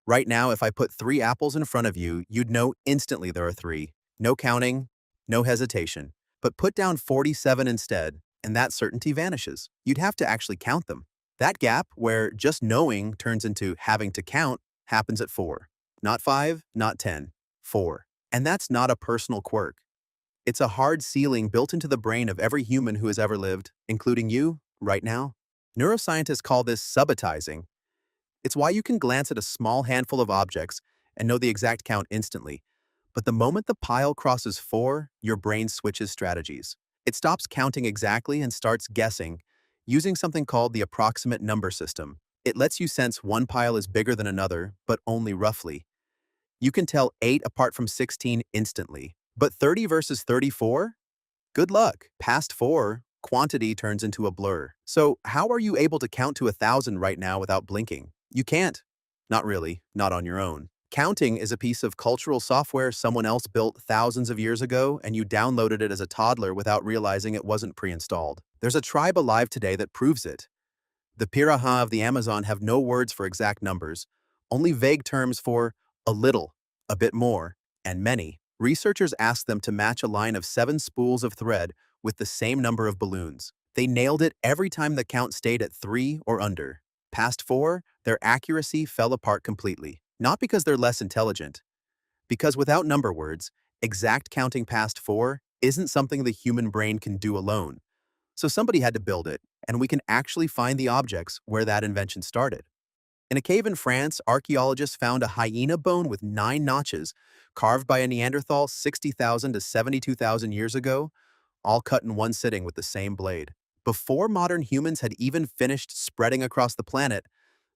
Right now, if I put 3 apples in front of you, you'd know instantly there are 3. No counting, no hesitation. But put down 47 instead, and that certainty vanishes. You'd have to actually count them. That gap, where just knowing turns into having to count, happens at 4. Not 5, not 10. 4. And that's not a personal quirk. It's a hard ceiling built into the brain of every human who has ever lived, including you, right now. Neuroscientists call this subitizing. It's why you can glance at a small handful of objects and know the exact count instantly. But the moment the pile crosses 4, your brain switches strategies. It stops counting exactly and starts guessing, using something called the approximate number system. It lets you sense one pile is bigger than another, but only roughly. You can tell 8 apart from 16 instantly. But 30 versus 34? Good luck. Past 4, quantity turns into a blur. So how are you able to count to 1,000 right now without blinking? You can't. Not really, not on your own. Counting is a piece of cultural software someone else built thousands of years ago, and you downloaded it as a toddler without realizing it wasn't pre-installed. There's a tribe alive today that proves it. The Piraha of the Amazon have no words for exact numbers, only vague terms for a little, a bit more, and many. Researchers asked them to match a line of 7 spools of thread with the same number of balloons. They nailed it every time the count stayed at 3 or under. Past 4, their accuracy fell apart completely. Not because they're less intelligent, because without number words, exact counting past 4 isn't something the human brain can do alone. So somebody had to build it, and we can actually find the objects where that invention started. In a cave in France, archaeologists found a hyena bone with 9 notches, carved by a Neanderthal 60,000 to 72,000 years ago, all cut in one sitting with the same blade. Before modern humans had even finished spreading across the planet,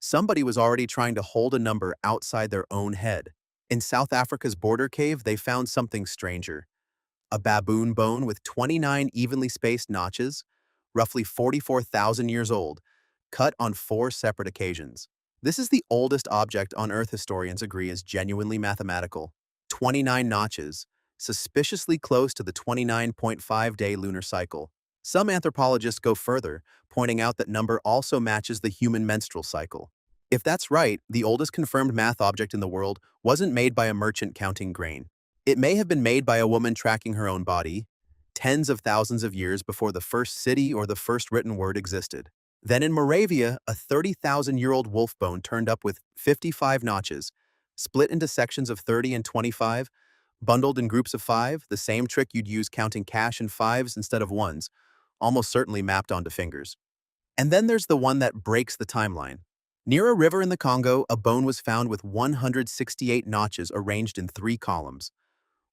somebody was already trying to hold a number outside their own head. In South Africa's border cave, they found something stranger. A baboon bone with 29 evenly spaced notches, roughly 44,000 years old, cut on 4 separate occasions. This is the oldest object on Earth historians agree is genuinely mathematical. 29 notches, suspiciously close to the 29.5-day lunar cycle. Some anthropologists go further, pointing out that number also matches the human menstrual cycle. If that's right, the oldest confirmed math object in the world wasn't made by a merchant counting grain. It may have been made by a woman tracking her own body, tens of thousands of years before the first city or the first written word existed. Then in Moravia, a 30,000-year-old wolf bone turned up with 55 notches, split into sections of 30 and 25, bundled in groups of 5, the same trick you'd use counting cash in 5s instead of 1s, almost certainly mapped onto fingers. And then there's the one that breaks the timeline. Near a river in the Congo, a bone was found with 168 notches arranged in 3 columns.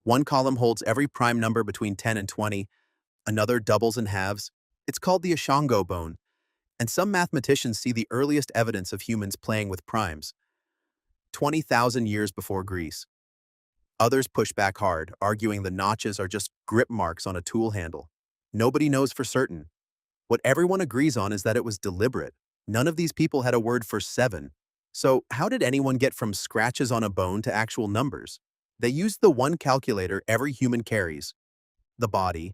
One column holds every prime number between 10 and 20, another doubles and halves. It's called the Ashango bone, and some mathematicians see the earliest evidence of humans playing with primes, 20,000 years before Greece. Others push back hard, arguing the notches are just grip marks on a tool handle. Nobody knows for certain. What everyone agrees on is that it was deliberate. None of these people had a word for 7. So how did anyone get from scratches on a bone to actual numbers? They used the one calculator every human carries, the body,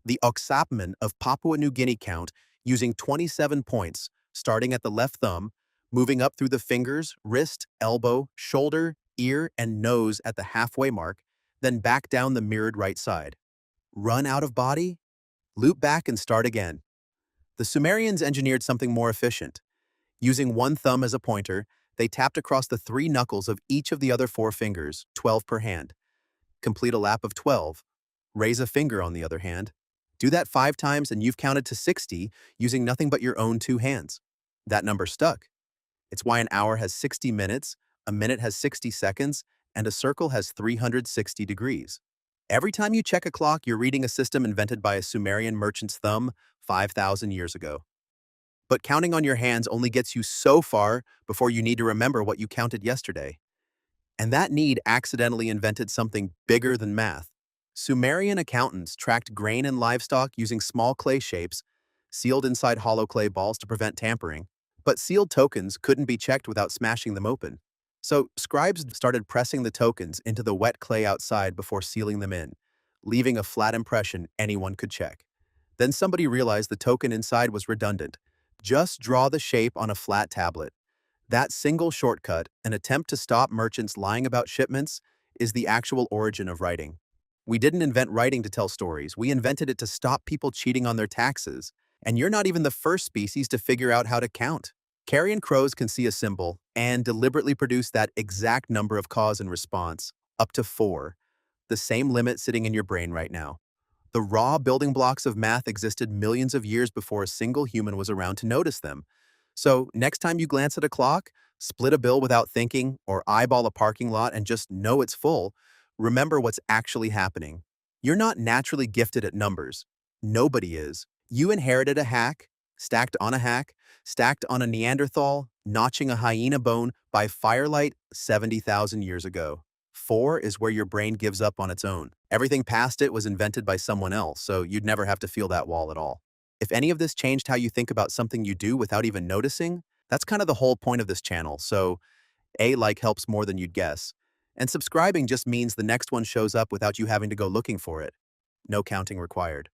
the Oxapman of Papua New Guinea count, using 27 points, starting at the left thumb, moving up through the fingers, wrist, elbow, shoulder, ear, and nose at the halfway mark, then back down the mirrored right side. Run out of body? Loop back and start again. The Sumerians engineered something more efficient. Using one thumb as a pointer, they tapped across the 3 knuckles of each of the other 4 fingers, 12 per hand. Complete a lap of 12. Raise a finger on the other hand. Do that 5 times and you've counted to 60 using nothing but your own 2 hands. That number stuck. It's why an hour has 60 minutes, a minute has 60 seconds, and a circle has 360 degrees. Every time you check a clock, you're reading a system invented by a Sumerian merchant's thumb 5,000 years ago. But counting on your hands only gets you so far before you need to remember what you counted yesterday. And that need accidentally invented something bigger than math. Sumerian accountants tracked grain and livestock using small clay shapes, sealed inside hollow clay balls to prevent tampering. But sealed tokens couldn't be checked without smashing them open. So scribes started pressing the tokens into the wet clay outside before sealing them in, leaving a flat impression anyone could check. Then somebody realized the token inside was redundant. Just draw the shape on a flat tablet. That single shortcut, an attempt to stop merchants lying about shipments, is the actual origin of writing. We didn't invent writing to tell stories, we invented it to stop people cheating on their taxes. And you're not even the first species to figure out how to count. Carrion crows can see a symbol and deliberately produce that exact number of cause and response, up to 4, the same limit sitting in your brain right now. The raw building blocks of math existed millions of years before a single human was around to notice them. So, next time you glance at a clock, split a bill without thinking, or eyeball a parking lot and just know it's full, remember what's actually happening. You're not naturally gifted at numbers. Nobody is. You inherited a hack, stacked on a Neanderthal, notching a hyena bone by firelight 70,000 years ago. 4 is where your brain gives up on its own. Everything past it was invented by someone else, so you'd never have to feel that wall at all. If any of this changed how you think about something you do without even noticing, that's kind of the whole point of this channel, so a like helps more than you'd guess. And subscribing just means the next one shows up without you having to go looking for it. No counting required.